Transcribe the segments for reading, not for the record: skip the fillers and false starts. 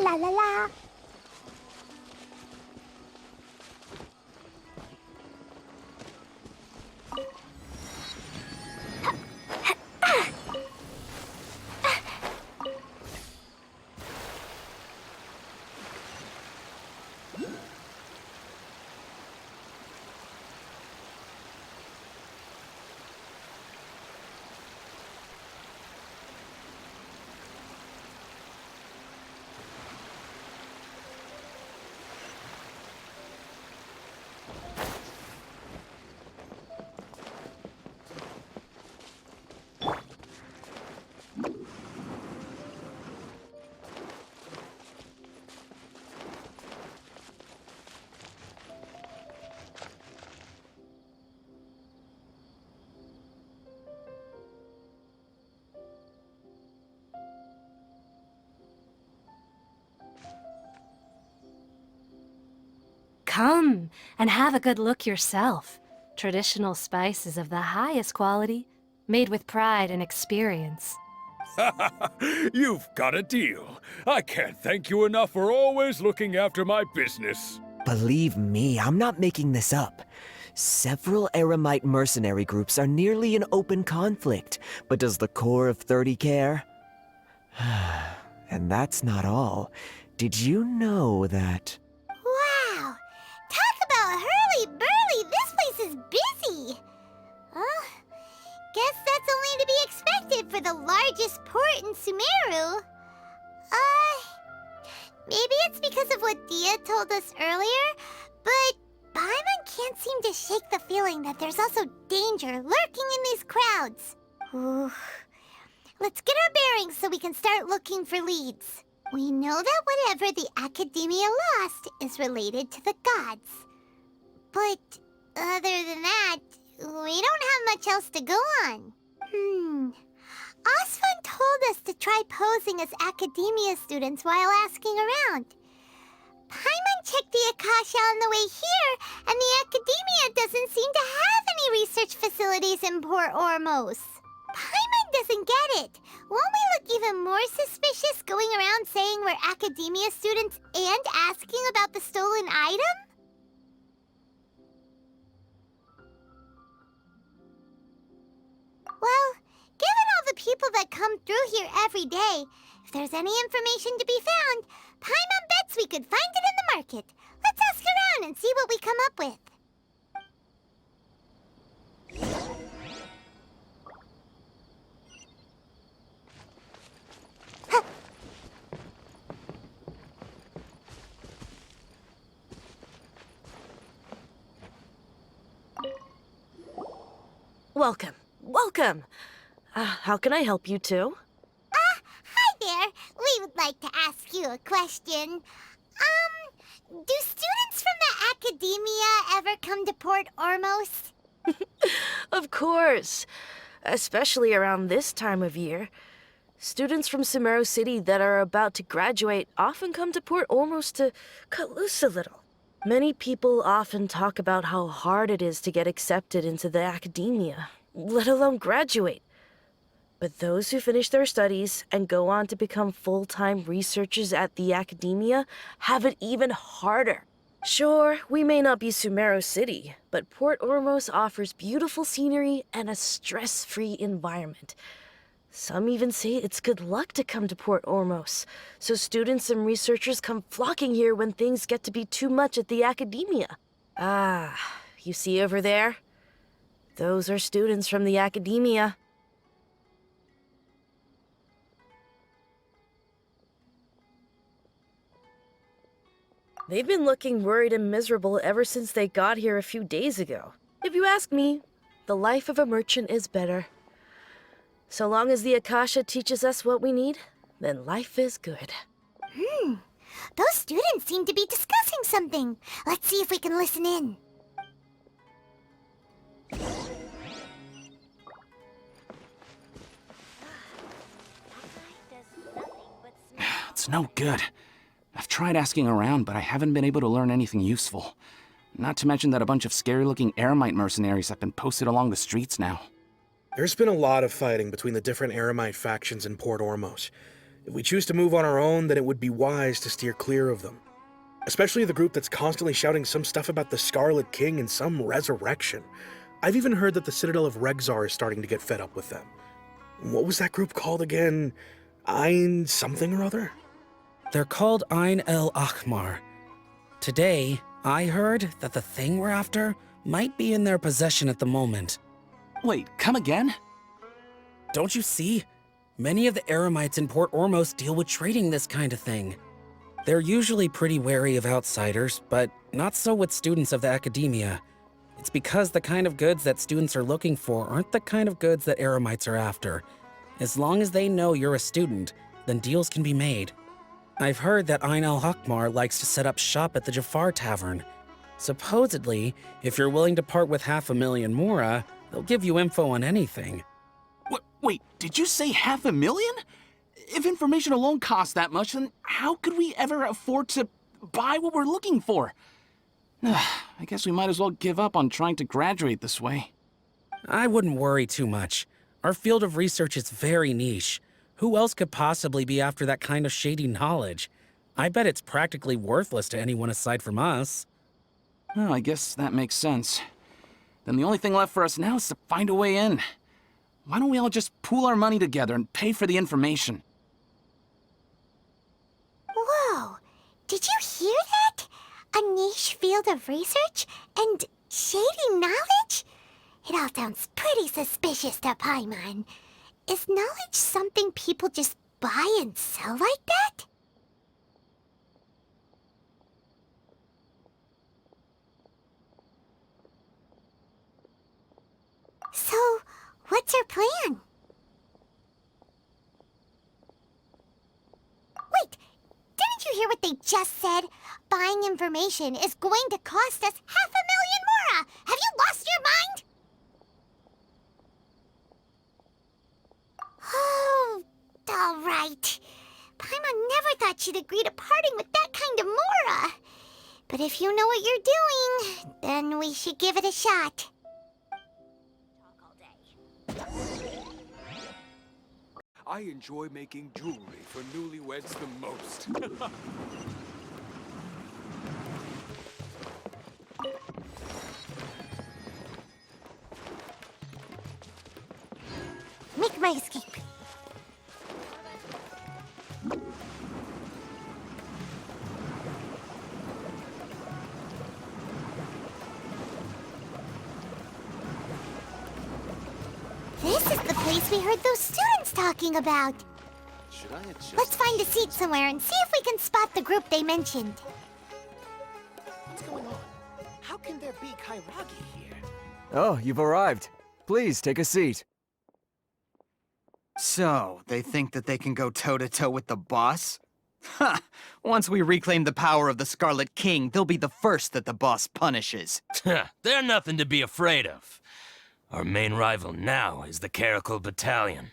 la la la. Come and have a good look yourself. Traditional spices of the highest quality, made with pride and experience. You've got a deal. I can't thank you enough for always looking after my business. Believe me, I'm not making this up. Several Eremite mercenary groups are nearly in open conflict, but does the core of 30 care? And that's not all. Did you know that... Wow! Talk about hurly-burly! This place is busy! Guess that's only to be expected for the largest port in Sumeru. Maybe it's because of what Dia told us earlier, but Paimon can't seem to shake the feeling that there's also danger lurking in these crowds. Ooh. Let's get our bearings so we can start looking for leads. We know that whatever the Academia lost is related to the gods. But other than that, we don't have much else to go on. Osfun told us to try posing as Academia students while asking around. Paimon checked the Akasha on the way here, and the Academia doesn't seem to have any research facilities in Port Ormos. Paimon doesn't get it. Won't we look even more suspicious going around saying we're Academia students and asking about the stolen item? Well, given all the people that come through here every day, if there's any information to be found, Paimon bets we could find it in the market. Let's ask around and see what we come up with. Welcome. Welcome. How can I help you two? Hi there. We would like to ask you a question. Do students from the Academia ever come to Port Ormos? Of course. Especially around this time of year. Students from Sumeru City that are about to graduate often come to Port Ormos to cut loose a little. Many people often talk about how hard it is to get accepted into the Academia, let alone graduate. But those who finish their studies and go on to become full-time researchers at the Academia have it even harder. Sure, we may not be Sumeru City, but Port Ormos offers beautiful scenery and a stress-free environment. Some even say it's good luck to come to Port Ormos, so students and researchers come flocking here when things get to be too much at the Academia. You see over there? Those are students from the Academia. They've been looking worried and miserable ever since they got here a few days ago. If you ask me, the life of a merchant is better. So long as the Akasha teaches us what we need, then life is good. Those students seem to be discussing something. Let's see if we can listen in. It's no good. I've tried asking around, but I haven't been able to learn anything useful. Not to mention that a bunch of scary-looking Eremite mercenaries have been posted along the streets now. There's been a lot of fighting between the different Eremite factions in Port Ormos. If we choose to move on our own, then it would be wise to steer clear of them. Especially the group that's constantly shouting some stuff about the Scarlet King and some resurrection. I've even heard that the Citadel of Regzar is starting to get fed up with them. What was that group called again? Ein something or other? They're called Ein El Akhmar. Today, I heard that the thing we're after might be in their possession at the moment. Wait, come again? Don't you see? Many of the Eremites in Port Ormos deal with trading this kind of thing. They're usually pretty wary of outsiders, but not so with students of the academia. It's because the kind of goods that students are looking for aren't the kind of goods that Eremites are after. As long as they know you're a student, then deals can be made. I've heard that Ein al-Hakmar likes to set up shop at the Jafar Tavern. Supposedly, if you're willing to part with 500,000 Mora, they'll give you info on anything. Wait, did you say 500,000? If information alone costs that much, then how could we ever afford to buy what we're looking for? I guess we might as well give up on trying to graduate this way. I wouldn't worry too much. Our field of research is very niche. Who else could possibly be after that kind of shady knowledge? I bet it's practically worthless to anyone aside from us. Well, I guess that makes sense. Then the only thing left for us now is to find a way in. Why don't we all just pool our money together and pay for the information? Whoa! Did you hear that? A niche field of research and shady knowledge? It all sounds pretty suspicious to Paimon. Is knowledge something people just buy and sell like that? So, what's our plan? Wait, didn't you hear what they just said? Buying information is going to cost us 500,000 Mora! Have you lost your mind? Oh, all right. Paimon never thought she'd agree to parting with that kind of Mora. But if you know what you're doing, then we should give it a shot. I enjoy making jewelry for newlyweds the most. Make my escape. This is the place we heard those students talking about. Let's find a seat somewhere and see if we can spot the group they mentioned. What's going on? How can there be Kairagi here? Oh, you've arrived. Please take a seat. So, they think that they can go toe-to-toe with the boss? Ha! Once we reclaim the power of the Scarlet King, they'll be the first that the boss punishes. They're nothing to be afraid of. Our main rival now is the Caracal Battalion.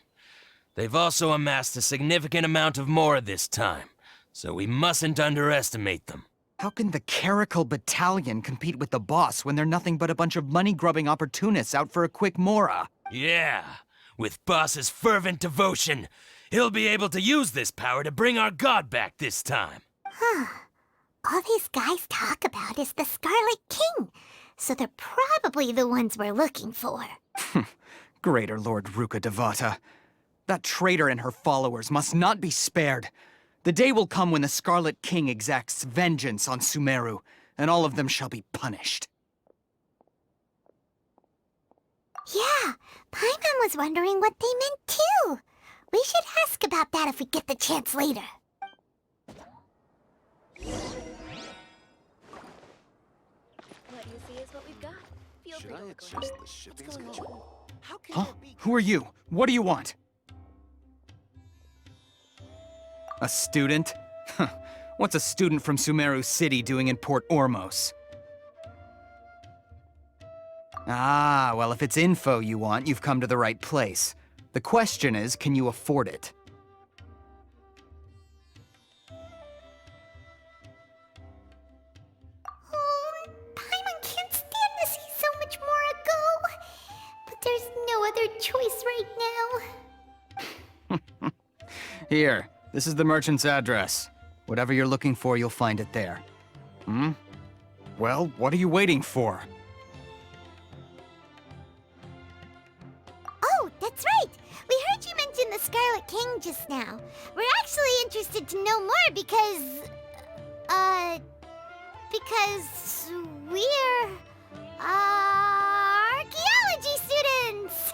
They've also amassed a significant amount of Mora this time, so we mustn't underestimate them. How can the Caracal Battalion compete with the boss when they're nothing but a bunch of money-grubbing opportunists out for a quick Mora? Yeah, with Boss's fervent devotion, he'll be able to use this power to bring our god back this time. Huh. All these guys talk about is the Scarlet King, so they're probably the ones we're looking for. Greater Lord Ruka Devata. That traitor and her followers must not be spared. The day will come when the Scarlet King exacts vengeance on Sumeru, and all of them shall be punished. Yeah, Paimon was wondering what they meant too. We should ask about that if we get the chance later. What you see is what we've got. Feel free to look around. What's going on? How can Huh? there be... Who are you? What do you want? A student? Huh. What's a student from Sumeru City doing in Port Ormos? Ah, well, if it's info you want, you've come to the right place. The question is, can you afford it? Oh, Paimon can't stand to see so much more go. But there's no other choice right now. Here, This is the merchant's address. Whatever you're looking for, you'll find it there. Hmm? Well, what are you waiting for? Oh, that's right! We heard you mention the Scarlet King just now. We're actually interested to know more because we're, archaeology students!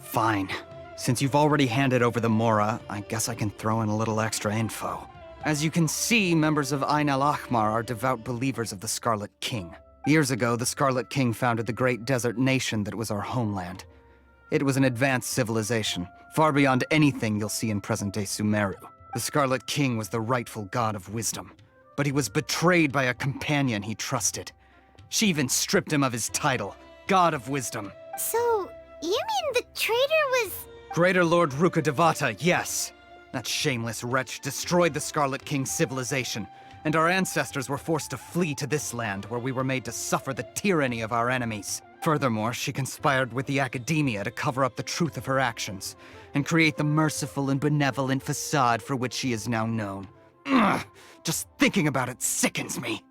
Fine. Since you've already handed over the Mora, I guess I can throw in a little extra info. As you can see, members of Ain al-Ahmar are devout believers of the Scarlet King. Years ago, the Scarlet King founded the great desert nation that was our homeland. It was an advanced civilization, far beyond anything you'll see in present-day Sumeru. The Scarlet King was the rightful god of wisdom, but he was betrayed by a companion he trusted. She even stripped him of his title, God of Wisdom. So, you mean the traitor was... Greater Lord Ruka Devata, yes. That shameless wretch destroyed the Scarlet King's civilization, and our ancestors were forced to flee to this land where we were made to suffer the tyranny of our enemies. Furthermore, she conspired with the Academia to cover up the truth of her actions, and create the merciful and benevolent facade for which she is now known. Ugh, just thinking about it sickens me.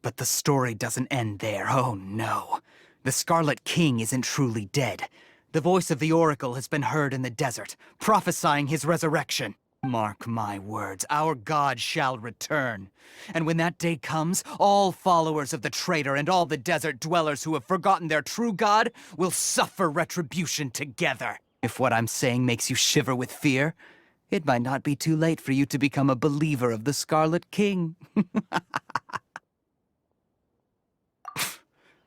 But the story doesn't end there, oh no. The Scarlet King isn't truly dead. The voice of the Oracle has been heard in the desert, prophesying his resurrection. Mark my words, our god shall return. And when that day comes, all followers of the traitor and all the desert dwellers who have forgotten their true god will suffer retribution together. If what I'm saying makes you shiver with fear, it might not be too late for you to become a believer of the Scarlet King.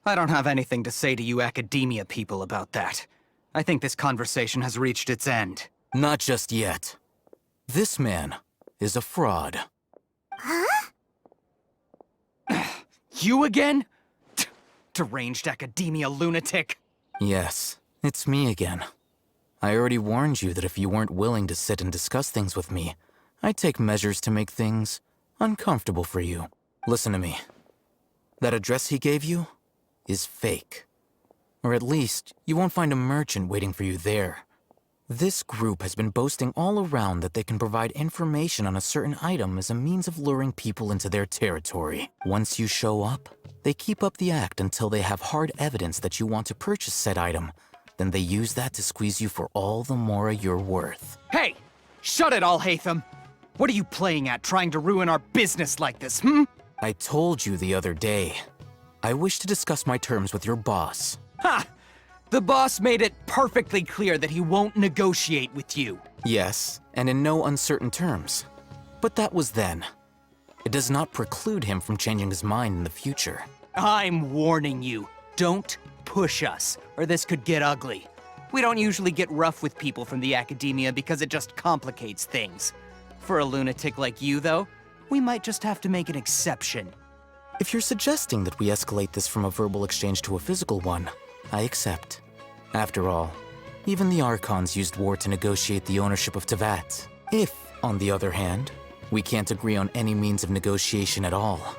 I don't have anything to say to you Academia people about that. I think this conversation has reached its end. Not just yet. This man is a fraud. Huh? You again? Deranged Academia lunatic. Yes, it's me again. I already warned you that if you weren't willing to sit and discuss things with me, I'd take measures to make things uncomfortable for you. Listen to me. That address he gave you is fake. Or at least, you won't find a merchant waiting for you there. This group has been boasting all around that they can provide information on a certain item as a means of luring people into their territory. Once you show up, they keep up the act until they have hard evidence that you want to purchase said item. Then they use that to squeeze you for all the Mora you're worth. Hey! Shut it, Al-Haytham! What are you playing at, trying to ruin our business like this, hmm? I told you the other day. I wish to discuss my terms with your boss. Ha! The boss made it perfectly clear that he won't negotiate with you. Yes, and in no uncertain terms. But that was then. It does not preclude him from changing his mind in the future. I'm warning you. Don't push us, or this could get ugly. We don't usually get rough with people from the Academia because it just complicates things. For a lunatic like you, though, we might just have to make an exception. If you're suggesting that we escalate this from a verbal exchange to a physical one, I accept. After all, even the Archons used war to negotiate the ownership of Teyvat. If, on the other hand, we can't agree on any means of negotiation at all,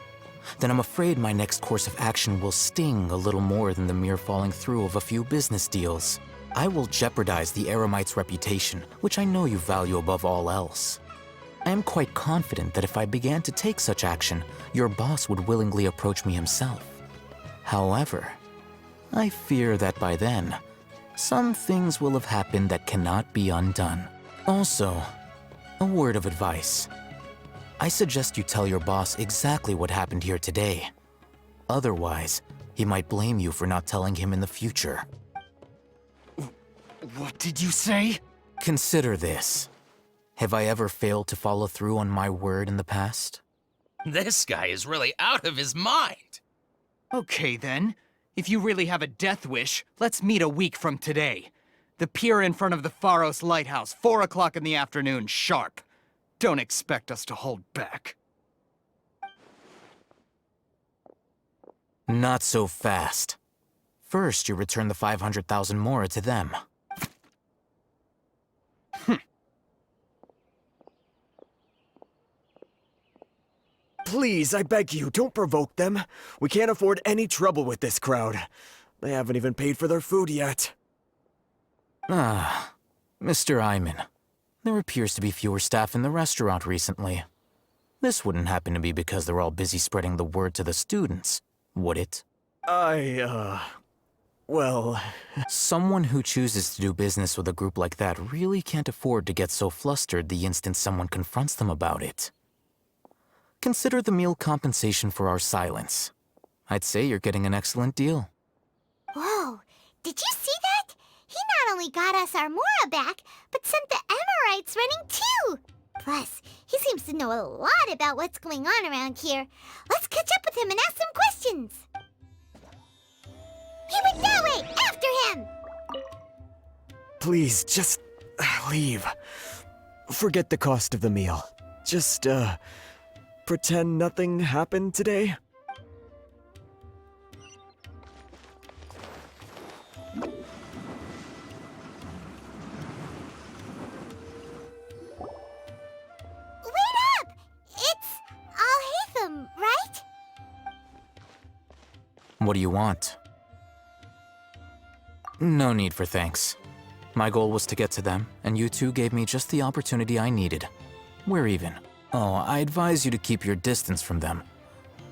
then I'm afraid my next course of action will sting a little more than the mere falling through of a few business deals. I will jeopardize the Eremite's reputation, which I know you value above all else. I am quite confident that if I began to take such action, your boss would willingly approach me himself. However, I fear that by then, some things will have happened that cannot be undone. Also, a word of advice. I suggest you tell your boss exactly what happened here today. Otherwise, he might blame you for not telling him in the future. What did you say? Consider this. Have I ever failed to follow through on my word in the past? This guy is really out of his mind. Okay then. If you really have a death wish, let's meet a week from today. The pier in front of the Pharos Lighthouse, 4 o'clock in the afternoon, sharp. Don't expect us to hold back. Not so fast. First, you return the 500,000 Mora to them. Please, I beg you, don't provoke them. We can't afford any trouble with this crowd. They haven't even paid for their food yet. Ah, Mr. Iman, There appears to be fewer staff in the restaurant recently. This wouldn't happen to be because they're all busy spreading the word to the students, would it? Well... Someone who chooses to do business with a group like that really can't afford to get so flustered the instant someone confronts them about it. Consider the meal compensation for our silence. I'd say you're getting an excellent deal. Whoa, did you see that? He not only got us our Mora back, but sent the Emirites running too! Plus, he seems to know a lot about what's going on around here. Let's catch up with him and ask some questions! He went that way! After him! Please, just leave. Forget the cost of the meal. Just, pretend nothing happened today. Wait up! It's Al-Haytham, right? What do you want? No need for thanks. My goal was to get to them, and you two gave me just the opportunity I needed. We're even. Oh, I advise you to keep your distance from them.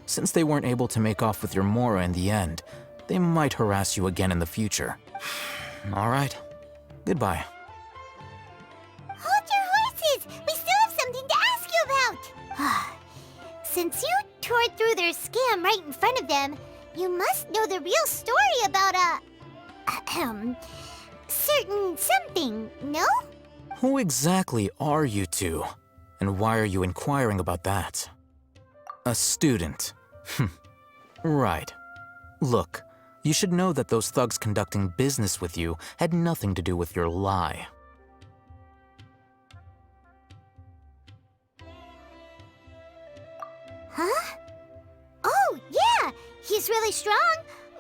Since they weren't able to make off with your Mora in the end, they might harass you again in the future. All right. Goodbye. Hold your horses! We still have something to ask you about! Since you tore through their scam right in front of them, you must know the real story about certain something, no? Who exactly are you two? And why are you inquiring about that? A student. Right. Look, you should know that those thugs conducting business with you had nothing to do with your lie. Huh? Oh, yeah! He's really strong!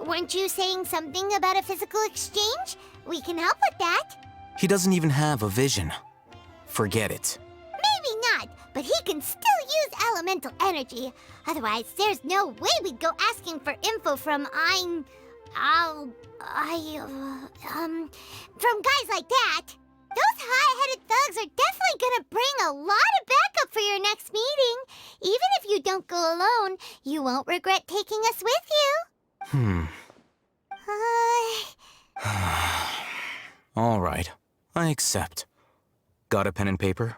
Weren't you saying something about a physical exchange? We can help with that. He doesn't even have a vision. Forget it. Maybe not, but he can still use elemental energy. Otherwise, there's no way we'd go asking for info from from guys like that. Those high-headed thugs are definitely gonna bring a lot of backup for your next meeting. Even if you don't go alone, you won't regret taking us with you. All right, I accept. Got a pen and paper?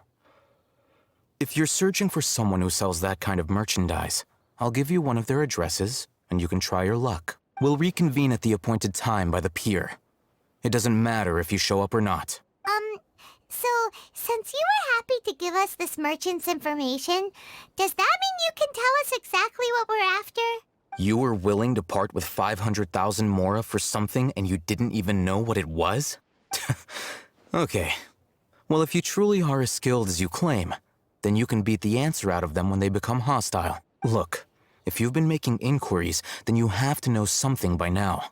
If you're searching for someone who sells that kind of merchandise, I'll give you one of their addresses, and you can try your luck. We'll reconvene at the appointed time by the pier. It doesn't matter if you show up or not. So, since you were happy to give us this merchant's information, does that mean you can tell us exactly what we're after? You were willing to part with 500,000 Mora for something and you didn't even know what it was? Okay. Well, if you truly are as skilled as you claim, then you can beat the answer out of them when they become hostile. Look, if you've been making inquiries, then you have to know something by now.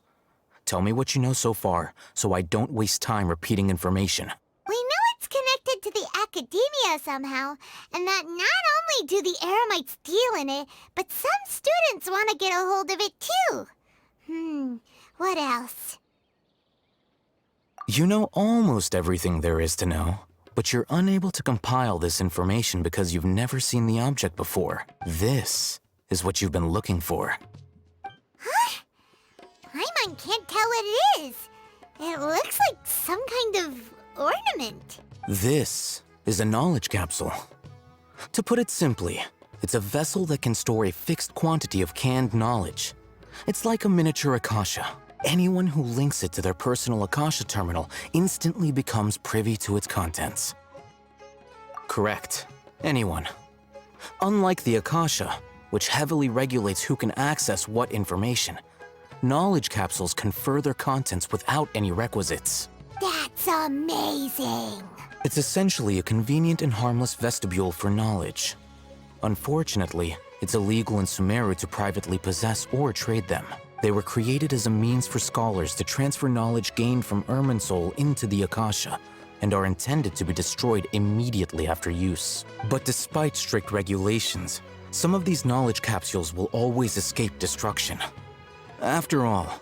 Tell me what you know so far, so I don't waste time repeating information. We know it's connected to the academia somehow, and that not only do the Eremites deal in it, but some students want to get a hold of it too. What else? You know almost everything there is to know, but you're unable to compile this information because you've never seen the object before. This is what you've been looking for. Huh? Paimon can't tell what it is. It looks like some kind of ornament. This is a knowledge capsule. To put it simply, it's a vessel that can store a fixed quantity of canned knowledge. It's like a miniature Akasha. Anyone who links it to their personal Akasha terminal instantly becomes privy to its contents. Correct. Anyone. Unlike the Akasha, which heavily regulates who can access what information, knowledge capsules confer their contents without any requisites. That's amazing! It's essentially a convenient and harmless vestibule for knowledge. Unfortunately, it's illegal in Sumeru to privately possess or trade them. They were created as a means for scholars to transfer knowledge gained from Irminsul into the Akasha, and are intended to be destroyed immediately after use. But despite strict regulations, some of these knowledge capsules will always escape destruction. After all,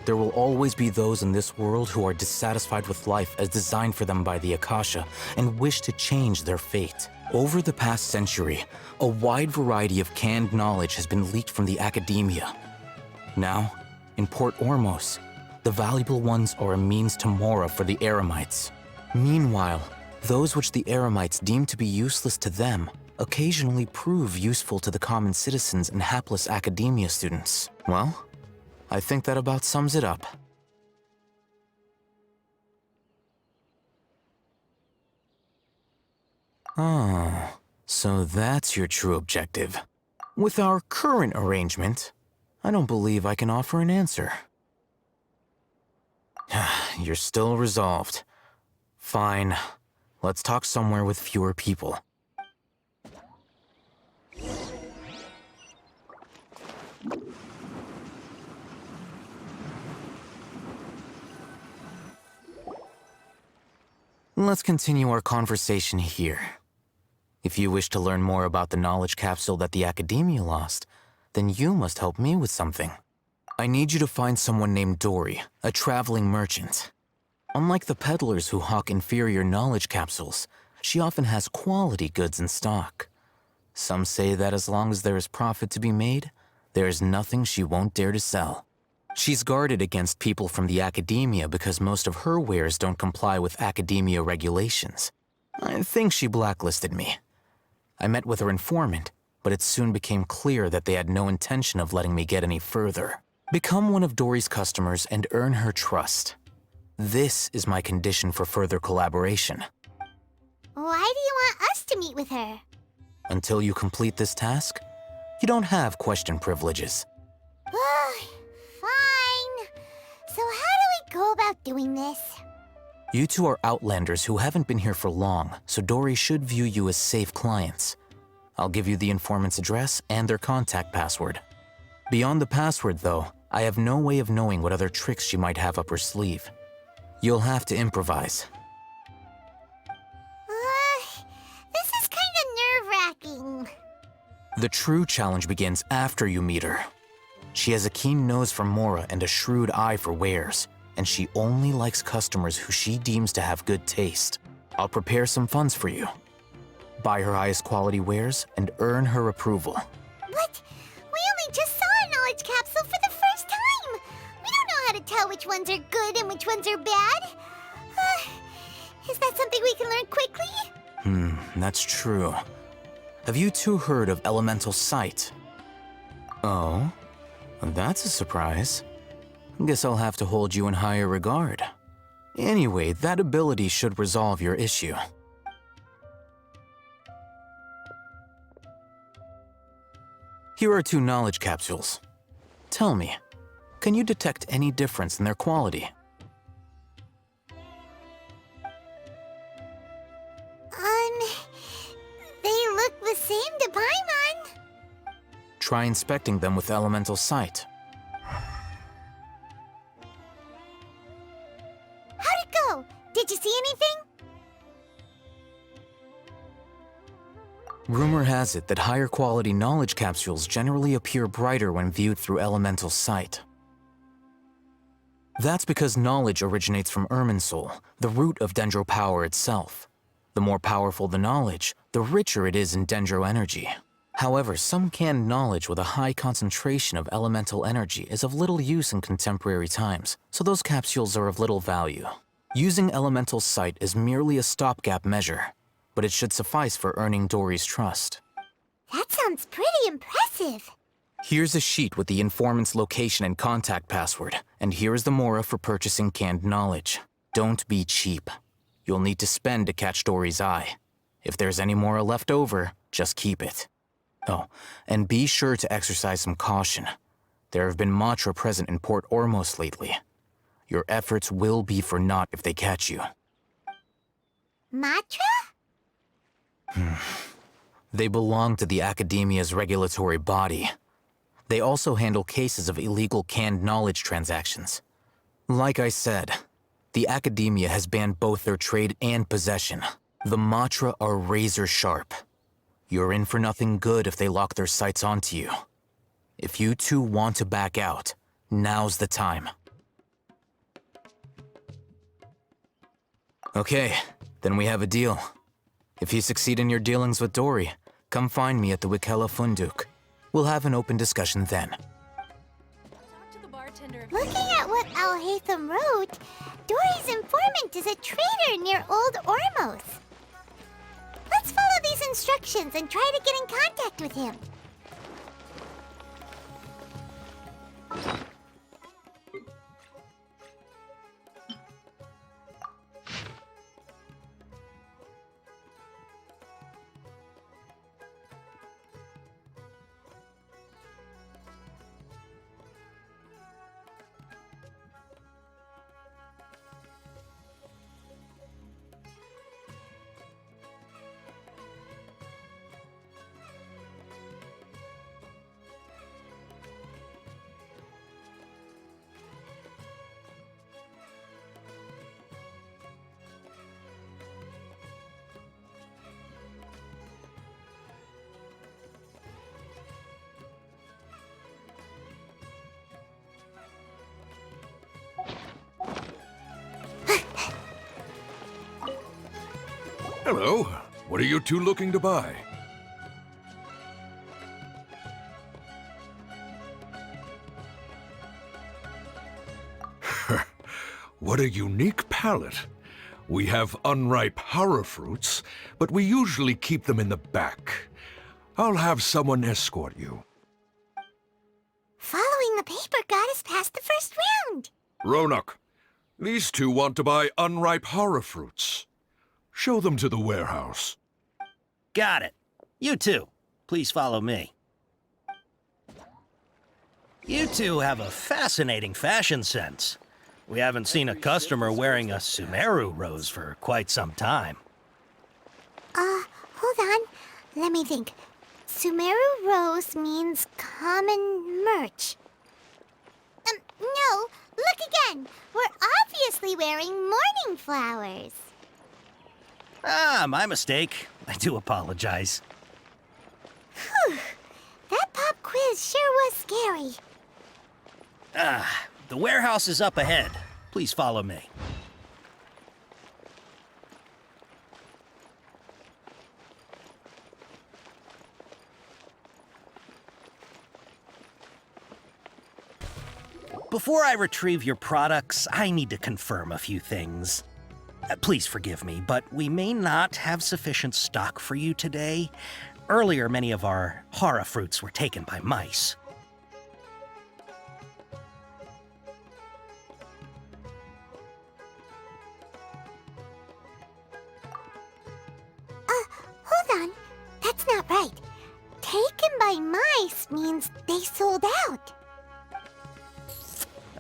there will always be those in this world who are dissatisfied with life as designed for them by the Akasha and wish to change their fate. Over the past century, a wide variety of canned knowledge has been leaked from the academia. Now, in Port Ormos, the valuable ones are a means to Mora for the Eremites. Meanwhile, those which the Eremites deem to be useless to them occasionally prove useful to the common citizens and hapless academia students. Well, I think that about sums it up. Oh, so that's your true objective. With our current arrangement, I don't believe I can offer an answer. You're still resolved. Fine. Let's talk somewhere with fewer people. Let's continue our conversation here. If you wish to learn more about the knowledge capsule that the Academia lost, then you must help me with something. I need you to find someone named Dory, a traveling merchant. Unlike the peddlers who hawk inferior knowledge capsules, she often has quality goods in stock. Some say that as long as there is profit to be made, there is nothing she won't dare to sell. She's guarded against people from the Academia because most of her wares don't comply with Academia regulations. I think she blacklisted me. I met with her informant, but it soon became clear that they had no intention of letting me get any further. Become one of Dory's customers and earn her trust. This is my condition for further collaboration. Why do you want us to meet with her? Until you complete this task, you don't have question privileges. Fine. So how do we go about doing this? You two are outlanders who haven't been here for long, so Dory should view you as safe clients. I'll give you the informant's address and their contact password. Beyond the password, though, I have no way of knowing what other tricks she might have up her sleeve. You'll have to improvise. This is kind of nerve-wracking. The true challenge begins after you meet her. She has a keen nose for Mora and a shrewd eye for wares, and she only likes customers who she deems to have good taste. I'll prepare some funds for you. Buy her highest quality wares and earn her approval. But we only just saw a knowledge capsule for the first time. We don't know how to tell which ones are good and which ones are bad. Is that something we can learn quickly? That's true. Have you two heard of elemental sight? Oh, that's a surprise. Guess I'll have to hold you in higher regard. Anyway, that ability should resolve your issue. Here are 2 knowledge capsules. Tell me, can you detect any difference in their quality? They look the same to Paimon. Try inspecting them with elemental sight. How'd it go? Did you see anything? Rumor has it that higher quality knowledge capsules generally appear brighter when viewed through elemental sight. That's because knowledge originates from Irminsul, the root of Dendro power itself. The more powerful the knowledge, the richer it is in Dendro energy. However, some canned knowledge with a high concentration of elemental energy is of little use in contemporary times, so those capsules are of little value. Using elemental sight is merely a stopgap measure, but it should suffice for earning Dory's trust. That sounds pretty impressive. Here's a sheet with the informant's location and contact password, and here is the Mora for purchasing canned knowledge. Don't be cheap. You'll need to spend to catch Dory's eye. If there's any Mora left over, just keep it. Oh, and be sure to exercise some caution. There have been Matra present in Port Ormos lately. Your efforts will be for naught if they catch you. Matra? They belong to the Academia's regulatory body. They also handle cases of illegal canned knowledge transactions. Like I said, the Academia has banned both their trade and possession. The Matra are razor sharp. You're in for nothing good if they lock their sights onto you. If you two want to back out, now's the time. Okay, then we have a deal. If you succeed in your dealings with Dory, come find me at the Wikella Funduk. We'll have an open discussion then. Talk to the bartender. Looking at what Alhaitham wrote, Dory's informant is a traitor near Old Ormos. Let's follow these instructions and try to get in contact with him. Hello. What are you two looking to buy? What a unique palate. We have unripe hara fruits, but we usually keep them in the back. I'll have someone escort you. Following the paper got us past the first round. Ronak, these two want to buy unripe hara fruits. Show them to the warehouse. Got it. You two, please follow me. You two have a fascinating fashion sense. We haven't seen a customer wearing a Sumeru rose for quite some time. Hold on. Let me think. Sumeru rose means common merch. No, look again. We're obviously wearing morning flowers. Ah, my mistake. I do apologize. Whew. That pop quiz sure was scary. The warehouse is up ahead. Please follow me. Before I retrieve your products, I need to confirm a few things. Please forgive me, but we may not have sufficient stock for you today. Earlier, many of our hara fruits were taken by mice. Hold on. That's not right. Taken by mice means they sold out.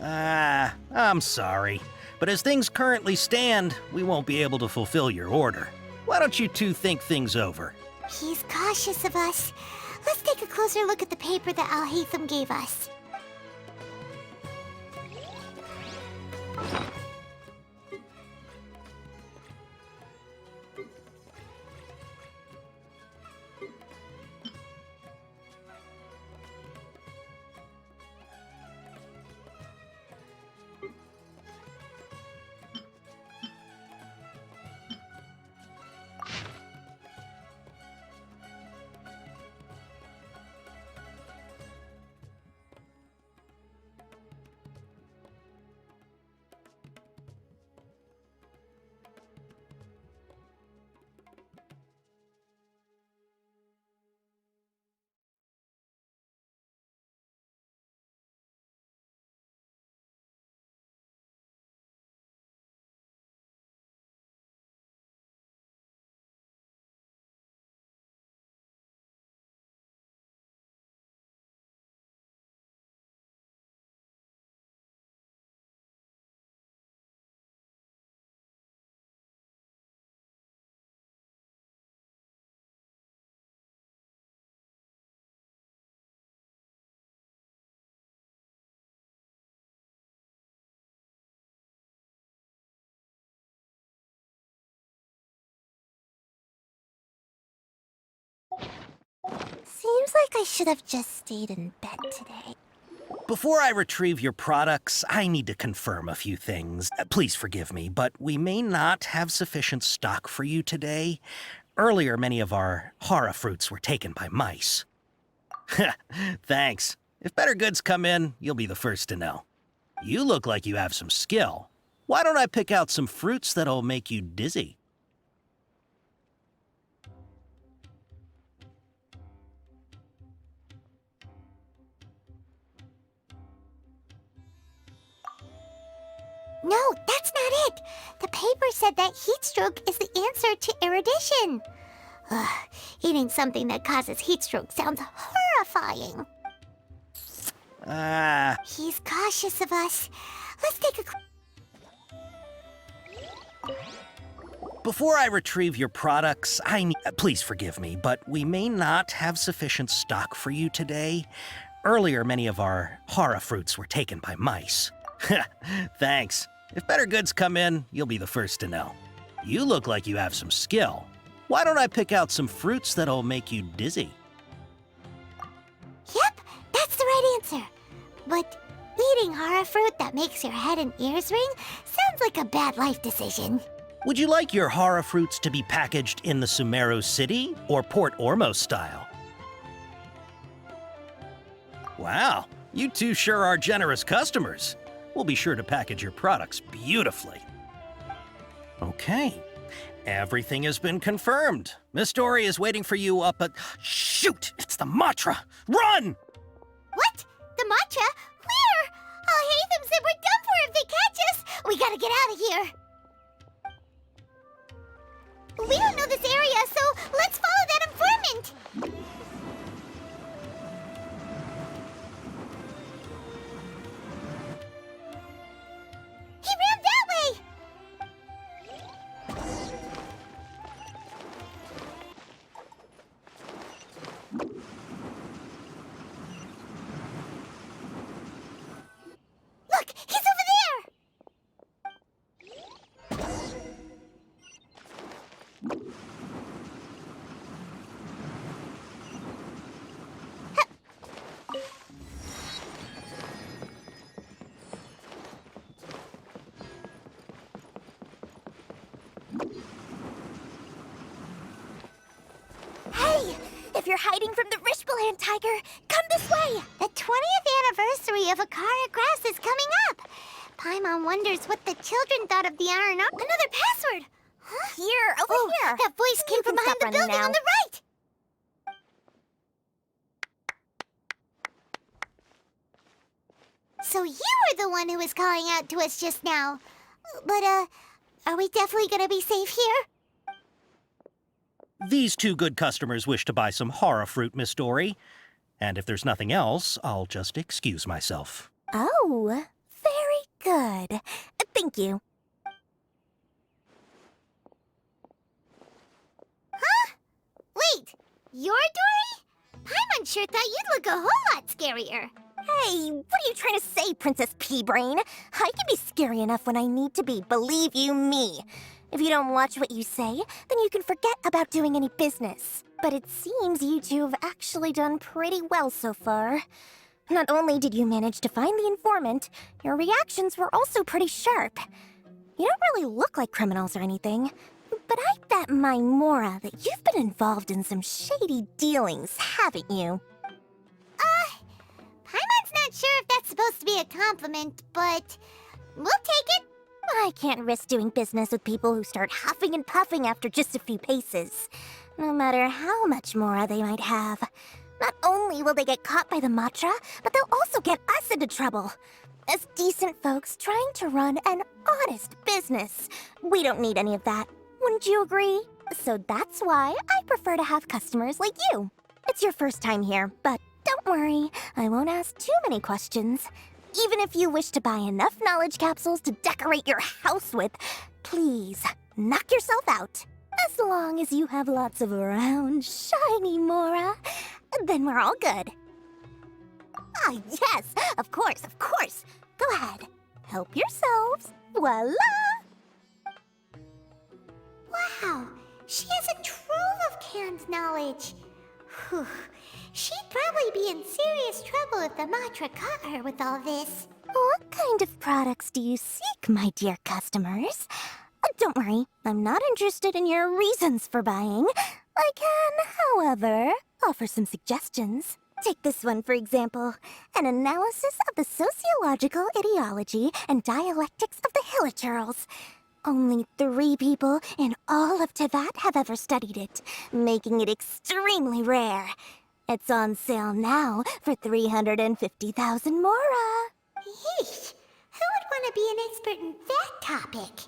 I'm sorry. But as things currently stand, we won't be able to fulfill your order. Why don't you two think things over? He's cautious of us. Let's take a closer look at the paper that Alhaitham gave us. Seems like I should have just stayed in bed today. Before I retrieve your products, I need to confirm a few things. Please forgive me, but we may not have sufficient stock for you today. Earlier, many of our hara fruits were taken by mice. Thanks. If better goods come in, you'll be the first to know. You look like you have some skill. Why don't I pick out some fruits that'll make you dizzy? No, that's not it. The paper said that heat stroke is the answer to erudition. Ugh, eating something that causes heat stroke sounds horrifying. He's cautious of us. Let's take a... Before I retrieve your products, I need... Please forgive me, but we may not have sufficient stock for you today. Earlier, many of our hara fruits were taken by mice. Thanks. If better goods come in, you'll be the first to know. You look like you have some skill. Why don't I pick out some fruits that'll make you dizzy? Yep, that's the right answer. But eating hara fruit that makes your head and ears ring sounds like a bad life decision. Would you like your hara fruits to be packaged in the Sumeru City or Port Ormos style? Wow, you two sure are generous customers. We'll be sure to package your products beautifully. Okay, everything has been confirmed. Miss Dory is waiting for you up at... Shoot! It's the Matra! Run! What? The matcha? Where? Oh, Hatham said we're done for if they catch us. We gotta get out of here. We don't know this area, so let's follow that informant. He ran that way. Look, he's over there. Hey, if you're hiding from the Rishbaland tiger, come this way. The 20th anniversary of Akara Grass is coming up. Paimon wonders what the children thought of the iron arm. Another password. Huh? Here, over here. That voice came from behind the building on the right. So you were the one who was calling out to us just now. But, are we definitely gonna be safe here? These two good customers wish to buy some hara fruit, Miss Dory. And if there's nothing else, I'll just excuse myself. Oh, very good. Thank you. Huh? Wait, you're Dory? Paimon sure thought you'd look a whole lot scarier. Hey, what are you trying to say, Princess Pea-Brain? I can be scary enough when I need to be, believe you me. If you don't watch what you say, then you can forget about doing any business. But it seems you two have actually done pretty well so far. Not only did you manage to find the informant, your reactions were also pretty sharp. You don't really look like criminals or anything, but I bet my Mora that you've been involved in some shady dealings, haven't you? Paimon's not sure if that's supposed to be a compliment, but we'll take it. I can't risk doing business with people who start huffing and puffing after just a few paces, no matter how much Mora they might have. Not only will they get caught by the Matra, but they'll also get us into trouble. As decent folks trying to run an honest business, we don't need any of that. Wouldn't you agree? So that's why I prefer to have customers like you. It's your first time here, but don't worry, I won't ask too many questions. Even if you wish to buy enough knowledge capsules to decorate your house with, please, knock yourself out. As long as you have lots of round, shiny Mora, then we're all good. Ah, yes, of course, of course. Go ahead, help yourselves. Voila! Wow, she has a trove of canned knowledge. Whew. She'd probably be in serious trouble if the Matra caught her with all this. What kind of products do you seek, my dear customers? Don't worry, I'm not interested in your reasons for buying. I can, however, offer some suggestions. Take this one, for example. An analysis of the sociological ideology and dialectics of the Hilichurls. Only 3 people in all of Teyvat have ever studied it, making it extremely rare. It's on sale now for 350,000 mora. Yeesh. Who would want to be an expert in that topic?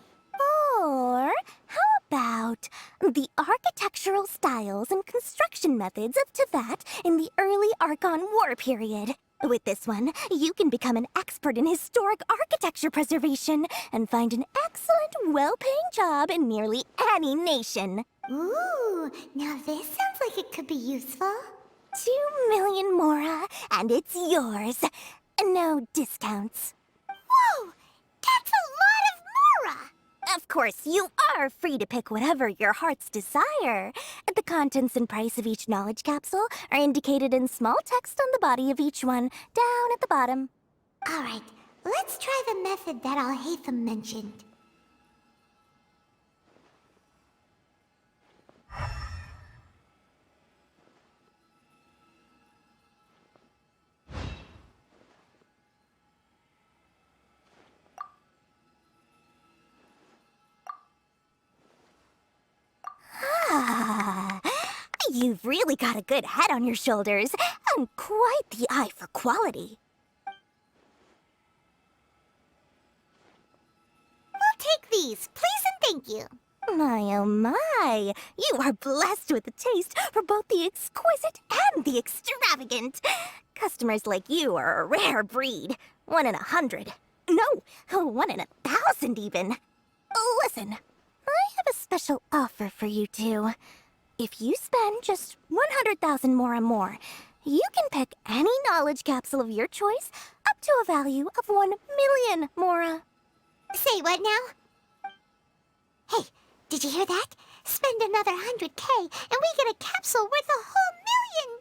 Or how about the architectural styles and construction methods of Teyvat in the early Archon War period? With this one, you can become an expert in historic architecture preservation and find an excellent, well-paying job in nearly any nation. Ooh, now this sounds like it could be useful. 2 million mora, and it's yours. No discounts. Whoa! That's a lot of mora! Of course, you are free to pick whatever your heart's desire. The contents and price of each knowledge capsule are indicated in small text on the body of each one, down at the bottom. Alright, let's try the method that Alhaitham mentioned. Ah, you've really got a good head on your shoulders, and quite the eye for quality. We'll take these, please and thank you. My oh my, you are blessed with a taste for both the exquisite and the extravagant. Customers like you are a rare breed. 1 in 100. No, 1 in 1,000 even. Listen, I have a special offer for you two. If you spend just 100,000 more, you can pick any knowledge capsule of your choice up to a value of 1 million mora. Say what now? Hey, did you hear that? Spend another 100K and we get a capsule worth a whole million!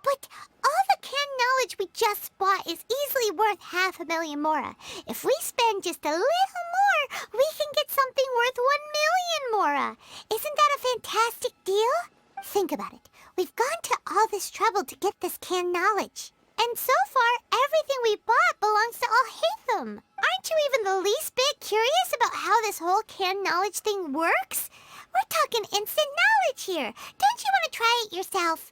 But all the canned knowledge we just bought is easily worth 500,000 mora. If we spend just a little more, we can get something worth 1 million mora. Isn't that a fantastic deal? Think about it. We've gone to all this trouble to get this canned knowledge. And so far, everything we bought belongs to Alhaitham. Aren't you even the least bit curious about how this whole canned knowledge thing works? We're talking instant knowledge here. Don't you want to try it yourself?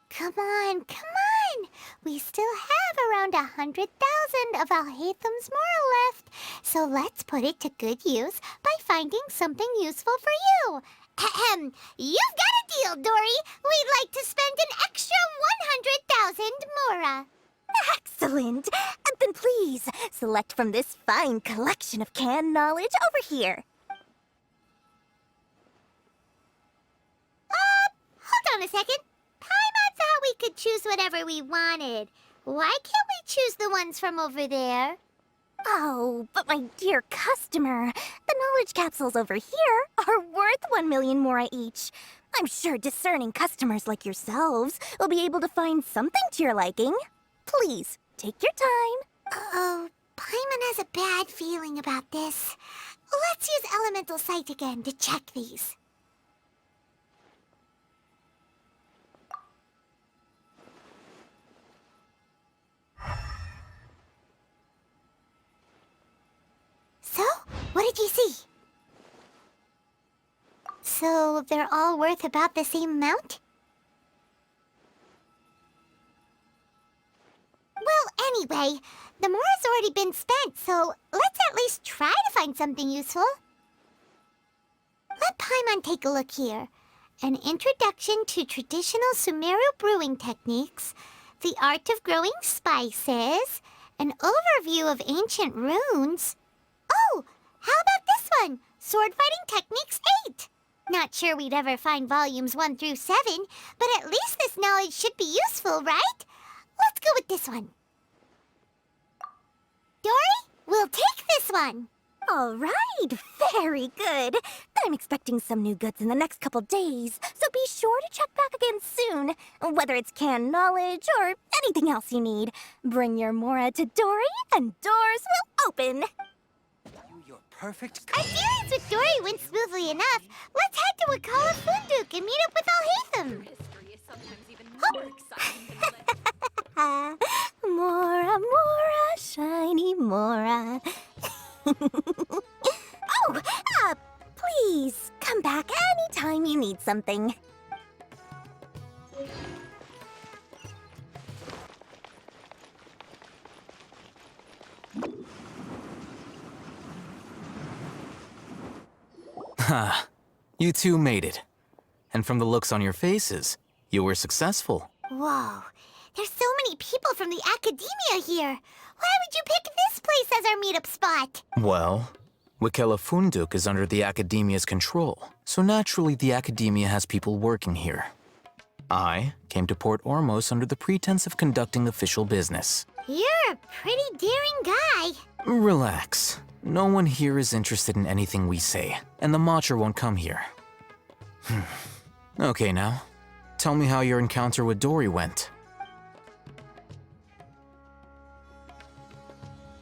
Come on, come on! We still have around 100,000 of Alhaitham's mora left, so let's put it to good use by finding something useful for you. Ahem, you've got a deal, Dory. We'd like to spend an extra 100,000 mora. Excellent! Then please, select from this fine collection of canned knowledge over here. Hold on a second. Paimon thought we could choose whatever we wanted. Why can't we choose the ones from over there? Oh, but my dear customer, the knowledge capsules over here are worth 1 million mora each. I'm sure discerning customers like yourselves will be able to find something to your liking. Please, take your time. Uh-oh, Paimon has a bad feeling about this. Let's use Elemental Sight again to check these. So, what did you see? So, they're all worth about the same amount? Well, anyway, the mora's already been spent, so let's at least try to find something useful. Let Paimon take a look here. An introduction to traditional Sumeru brewing techniques, the art of growing spices, an overview of ancient runes. Oh, how about this one? Sword Fighting Techniques 8. Not sure we'd ever find volumes 1 through 7, but at least this knowledge should be useful, right? Let's go with this one. Dory, we'll take this one. fun. All right, very good. I'm expecting some new goods in the next couple days, so be sure to check back again soon. Whether it's canned knowledge or anything else you need, bring your Mora to Dory and doors will open. You're perfect. Our dealings with Dory went smoothly enough. Let's head to Wakala Funduk and meet up with Al-Hatham. Mora, Mora, shiny Mora. Please come back anytime you need something. Ha, you two made it. And from the looks on your faces, you were successful. Whoa, there's so many people from the academia here. Why would you pick this place as our meetup spot? Well, Wakela Funduk is under the Academia's control, so naturally the Academia has people working here. I came to Port Ormos under the pretense of conducting official business. You're a pretty daring guy. Relax. No one here is interested in anything we say, and the Matcher won't come here. Okay now, tell me how your encounter with Dory went.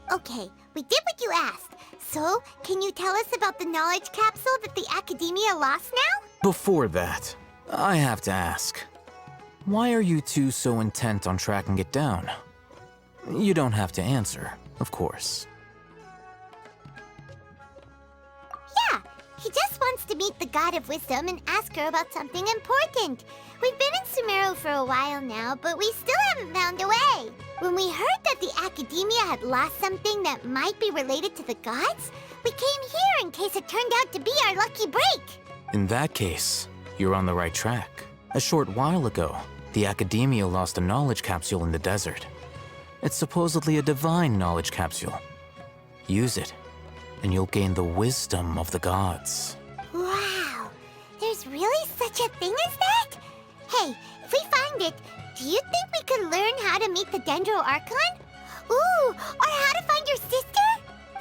Okay, we did what you asked. So, can you tell us about the knowledge capsule that the Academia lost now? Before that, I have to ask, why are you two so intent on tracking it down? You don't have to answer, of course. Yeah, he just wants to meet the God of Wisdom and ask her about something important. We've been in Sumeru for a while now, but we still haven't found a way. When we heard that the Academia had lost something that might be related to the gods, we came here in case it turned out to be our lucky break. In that case, you're on the right track. A short while ago, the Academia lost a knowledge capsule in the desert. It's supposedly a divine knowledge capsule. Use it, and you'll gain the wisdom of the gods. Wow, there's really such a thing as that? Hey, if we find it, do you think we could learn how to meet the Dendro Archon? Ooh, or how to find your sister?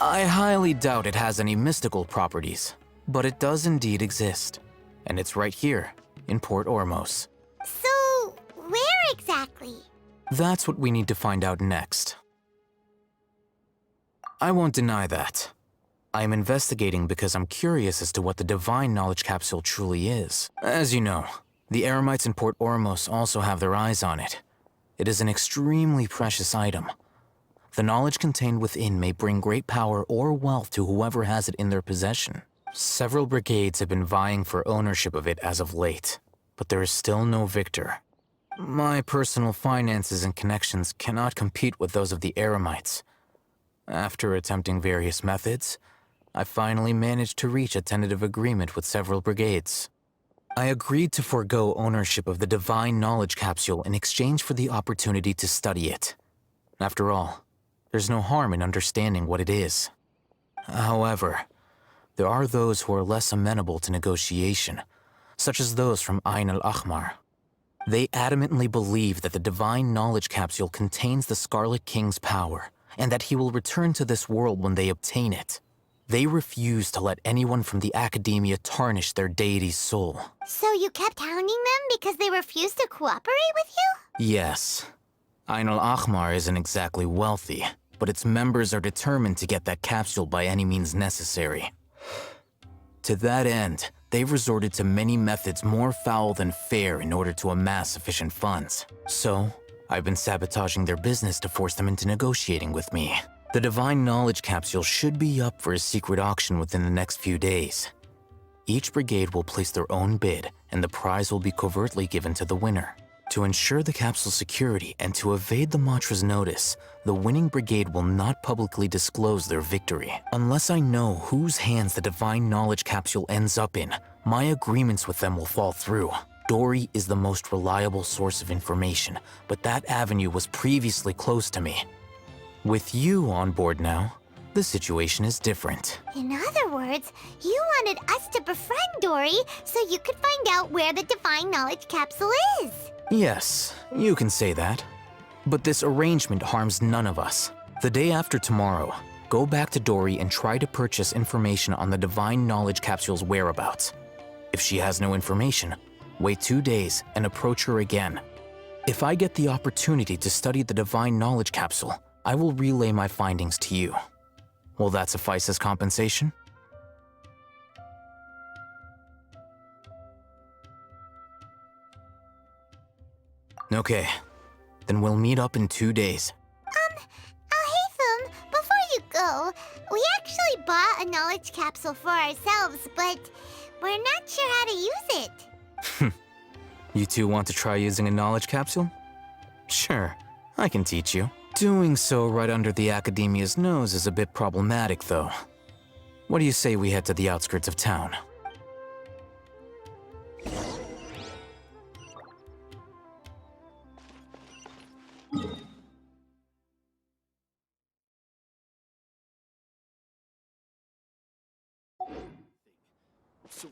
I highly doubt it has any mystical properties, but it does indeed exist. And it's right here, in Port Ormos. So, where exactly? That's what we need to find out next. I won't deny that. I am investigating because I'm curious as to what the divine knowledge capsule truly is. As you know, the Eremites in Port Ormos also have their eyes on it. It is an extremely precious item. The knowledge contained within may bring great power or wealth to whoever has it in their possession. Several brigades have been vying for ownership of it as of late, but there is still no victor. My personal finances and connections cannot compete with those of the Eremites. After attempting various methods, I finally managed to reach a tentative agreement with several brigades. I agreed to forego ownership of the divine knowledge capsule in exchange for the opportunity to study it. After all, there's no harm in understanding what it is. However, there are those who are less amenable to negotiation, such as those from Ain al-Ahmar. They adamantly believe that the divine knowledge capsule contains the Scarlet King's power, and that he will return to this world when they obtain it. They refuse to let anyone from the Academia tarnish their deity's soul. So you kept hounding them because they refused to cooperate with you? Yes. Ain al-Ahmar isn't exactly wealthy, but its members are determined to get that capsule by any means necessary. To that end, they've resorted to many methods more foul than fair in order to amass sufficient funds. So, I've been sabotaging their business to force them into negotiating with me. The divine knowledge capsule should be up for a secret auction within the next few days. Each brigade will place their own bid, and the prize will be covertly given to the winner. To ensure the capsule's security and to evade the Matra's notice, the winning brigade will not publicly disclose their victory. Unless I know whose hands the divine knowledge capsule ends up in, my agreements with them will fall through. Dory is the most reliable source of information, but that avenue was previously closed to me. With you on board now, the situation is different. In other words, you wanted us to befriend Dory so you could find out where the divine knowledge capsule is. Yes, you can say that. But this arrangement harms none of us. The day after tomorrow, Go back to Dory and try to purchase information on the Divine Knowledge Capsule's whereabouts. If she has no information, wait 2 days and approach her again. If I get the opportunity to study the Divine Knowledge Capsule, I will relay my findings to you. Will that suffice as compensation? Okay, then we'll meet up in 2 days. Alhaitham, before you go, we actually bought a knowledge capsule for ourselves, but we're not sure how to use it. You two want to try using a knowledge capsule? Sure, I can teach you. Doing so right under the Academia's nose is a bit problematic, though. What do you say we head to the outskirts of town?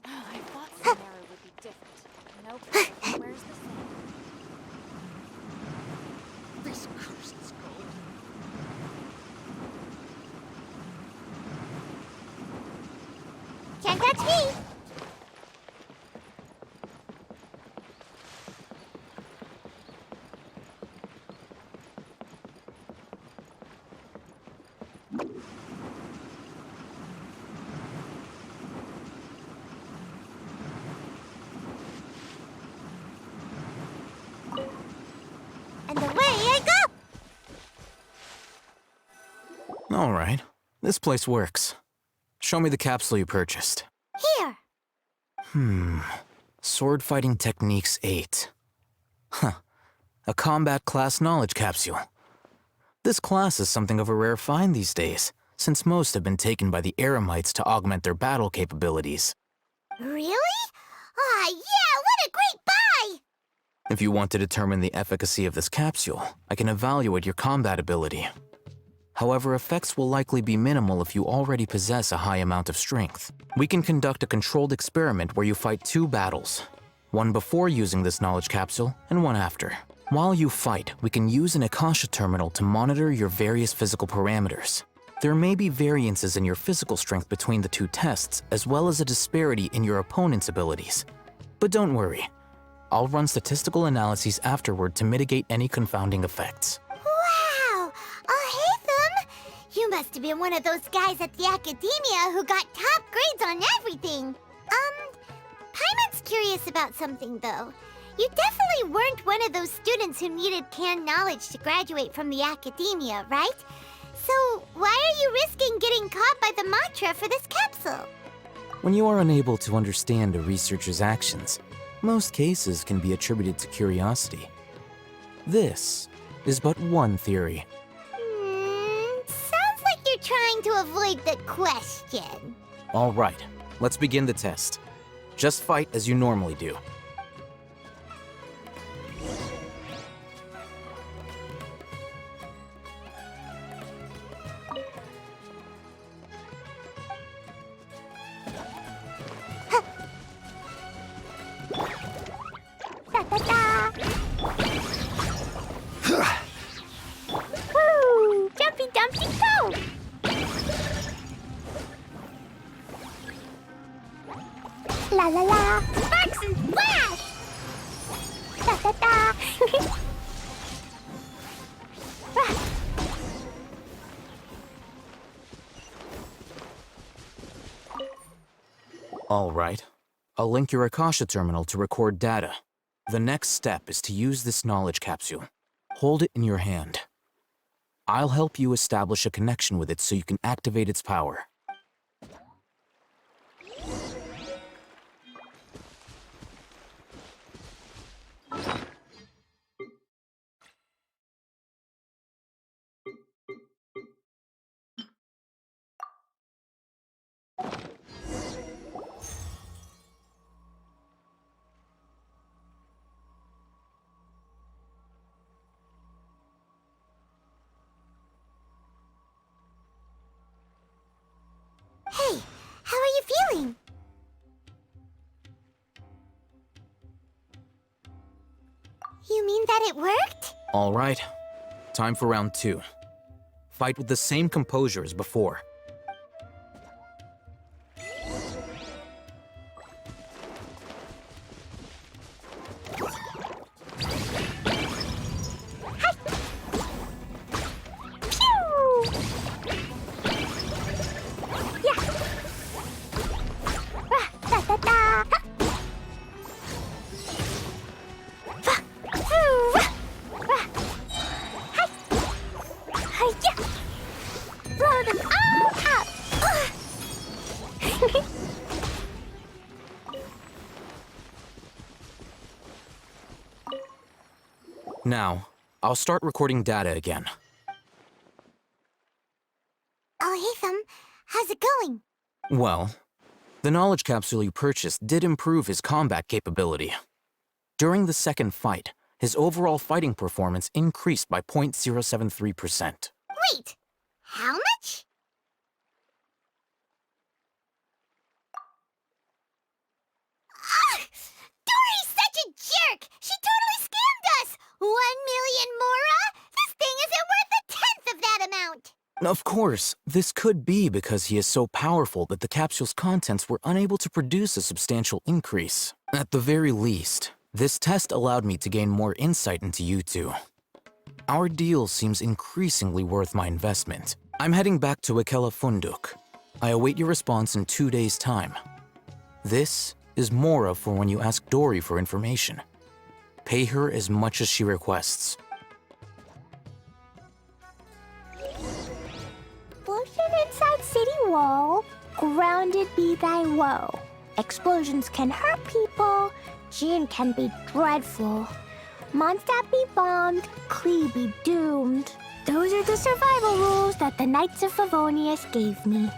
I thought Sumeru would be different. Nope. Where's the sand? This cursed skull. Can't touch me! And away I go! All right, this place works. Show me the capsule you purchased. Here! Sword Fighting Techniques 8. Huh. A combat class knowledge capsule. This class is something of a rare find these days, since most have been taken by the Eremites to augment their battle capabilities. Really? Ah, yeah, what a great buy! If you want to determine the efficacy of this capsule, I can evaluate your combat ability. However, effects will likely be minimal if you already possess a high amount of strength. We can conduct a controlled experiment where you fight 2 battles, one before using this knowledge capsule and one after. While you fight, we can use an Akasha terminal to monitor your various physical parameters. There may be variances in your physical strength between the 2 tests, as well as a disparity in your opponent's abilities. But don't worry, I'll run statistical analyses afterward to mitigate any confounding effects. Wow! Alhaitham! You must have been one of those guys at the Academia who got top grades on everything. Paimon's curious about something, though. You definitely weren't one of those students who needed canned knowledge to graduate from the Academia, right? So why are you risking getting caught by the mantra for this capsule? When you are unable to understand a researcher's actions, most cases can be attributed to curiosity. This is but one theory. Sounds like you're trying to avoid the question. All right, let's begin the test. Just fight as you normally do. Woo! Jumpy Dumpty go! La la la! Sparks and splash! Da da da! All right. I'll link your Akasha terminal to record data. The next step is to use this knowledge capsule. Hold it in your hand. I'll help you establish a connection with it so you can activate its power. Hey, how are you feeling? You mean that it worked? All right. Time for round 2. fight with the same composure as before. Now, I'll start recording data again. Oh, hey, Thumb. How's it going? Well, the knowledge capsule you purchased did improve his combat capability. During the second fight, his overall fighting performance increased by 0.073%. Wait, how much? Dory's such a jerk! She totally scammed us! 1 million mora? This thing isn't worth a tenth of that amount! Of course, this could be because he is so powerful that the capsule's contents were unable to produce a substantial increase. At the very least, this test allowed me to gain more insight into you two. Our deal seems increasingly worth my investment. I'm heading back to Akela Funduk. I await your response in 2 days' time. This is Mora for when you ask Dory for information. Pay her as much as she requests. Explosion inside city wall. Grounded be thy woe. Explosions can hurt people. Jinn can be dreadful. Mondstadt be bombed. Klee be doomed. Those are the survival rules that the Knights of Favonius gave me.